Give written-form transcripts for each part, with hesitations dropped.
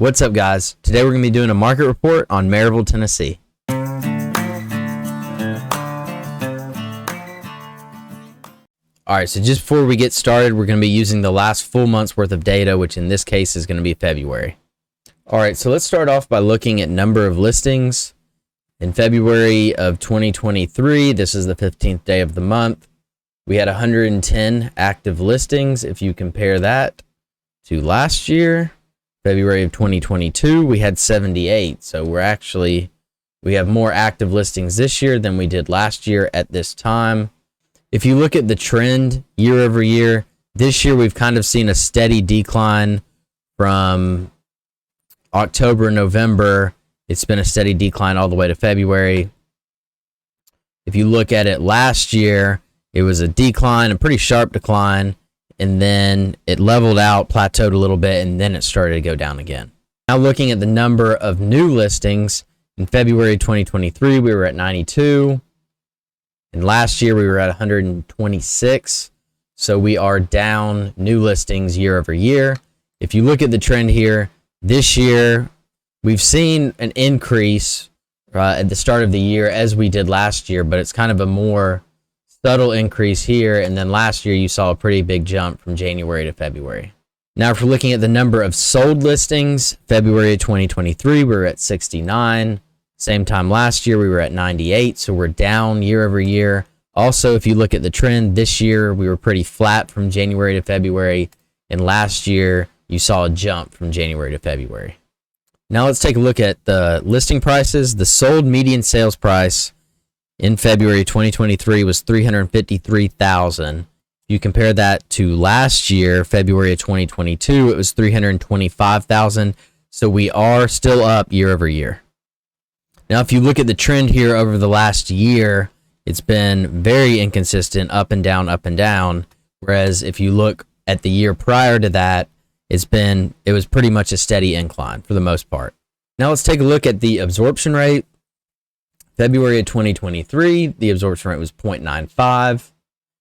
What's up, guys? Today we're going to be doing a market report on Maryville, Tennessee. Alright, so just before we get started, we're going to be using the last full month's worth of data, which in this case is going to be February. Alright, so let's start off by looking at number of listings. In February of 2023, this is the 15th day of the month, we had 110 active listings. If you compare that to last year, February of 2022, we had 78. So we have more active listings this year than we did last year at this time. If you look at the trend year over year, this year we've kind of seen a steady decline from October, November. It's been a steady decline all the way to February. If you look at it last year, it was a decline, a pretty sharp decline, and then it leveled out, plateaued a little bit, and then it started to go down again. Now looking at the number of new listings, in February 2023, we were at 92. And last year, we were at 126. So we are down new listings year over year. If you look at the trend here, this year, we've seen an increase at the start of the year as we did last year, but it's kind of a more subtle increase here, and then last year you saw a pretty big jump from January to February. Now, if we're looking at the number of sold listings, February 2023, we were at 69. Same time last year, we were at 98, so we're down year over year. Also, if you look at the trend, this year we were pretty flat from January to February, and last year you saw a jump from January to February. Now let's take a look at the listing prices. The sold median sales price in February 2023 was $353,000. You compare that to last year, February of 2022, it was $325,000. So we are still up year over year. Now, if you look at the trend here over the last year, it's been very inconsistent, up and down, up and down. Whereas if you look at the year prior to that, it was pretty much a steady incline for the most part. Now let's take a look at the absorption rate. February of 2023, the absorption rate was 0.95.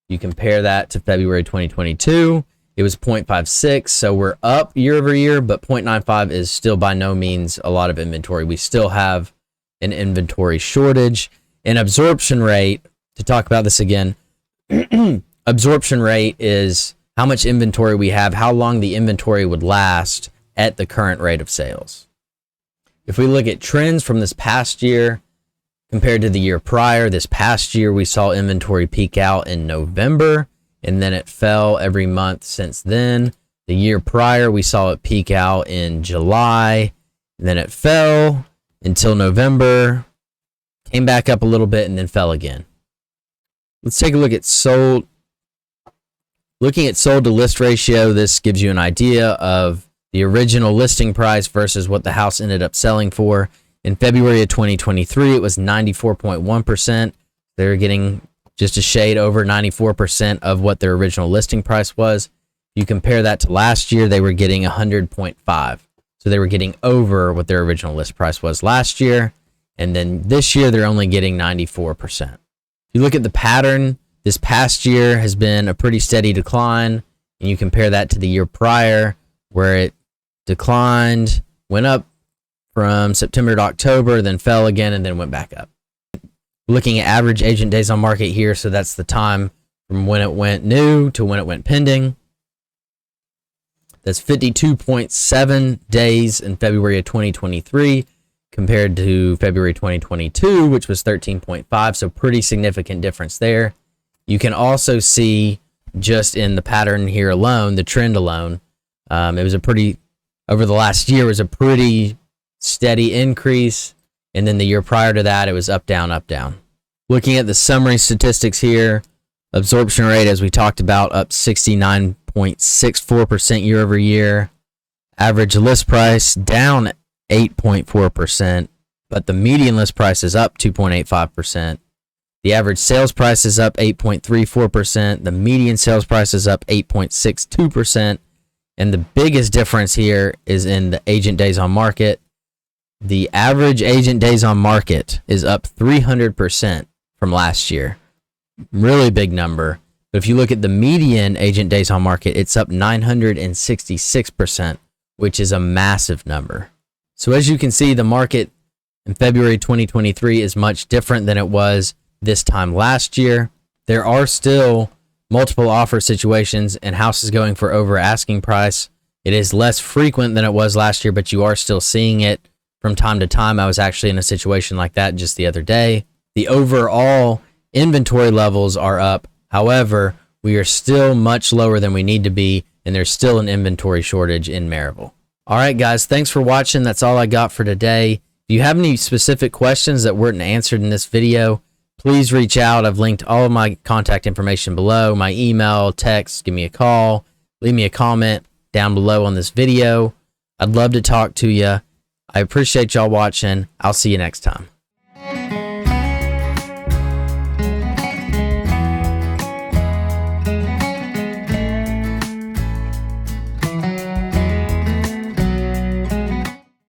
You compare that to February 2022, it was 0.56. So we're up year over year, but 0.95 is still by no means a lot of inventory. We still have an inventory shortage. And absorption rate, to talk about this again, absorption rate is how much inventory we have, how long the inventory would last at the current rate of sales. If we look at trends from this past year, compared to the year prior, this past year, we saw inventory peak out in November, and then it fell every month since then. The year prior, we saw it peak out in July, and then it fell until November, came back up a little bit, and then fell again. Let's take a look at sold. Looking at sold to list ratio, this gives you an idea of the original listing price versus what the house ended up selling for. In February of 2023, it was 94.1%. They're getting just a shade over 94% of what their original listing price was. You compare that to last year, they were getting 100.5. So they were getting over what their original list price was last year. And then this year, they're only getting 94%. If you look at the pattern, this past year has been a pretty steady decline. And you compare that to the year prior, where it declined, went up from September to October, then fell again, and then went back up. Looking at average agent days on market here, so that's the time from when it went new to when it went pending. That's 52.7 days in February of 2023 compared to February 2022, which was 13.5, so pretty significant difference there. You can also see just in the pattern here alone, the trend alone, it was over the last year, was a pretty steady increase, and then the year prior to that, it was up, down, up, down. Looking at the summary statistics here, absorption rate, as we talked about, up 69.64% year over year. Average list price down 8.4%, but the median list price is up 2.85%. The average sales price is up 8.34%. The median sales price is up 8.62%. And the biggest difference here is in the agent days on market. The average agent days on market is up 300% from last year. Really big number. But if you look at the median agent days on market, it's up 966% which is a massive number. So as you can see, the market in February 2023 is much different than it was this time last year. There are still multiple offer situations and houses going for over asking price. It is less frequent than it was last year, but you are still seeing it from time to time. I was actually in a situation like that just the other day. The overall inventory levels are up. However, we are still much lower than we need to be, and there's still an inventory shortage in Maryville. All right, guys, thanks for watching. That's all I got for today. If you have any specific questions that weren't answered in this video, please reach out. I've linked all of my contact information below, my email, text, give me a call, leave me a comment down below on this video. I'd love to talk to you. I appreciate y'all watching. I'll see you next time.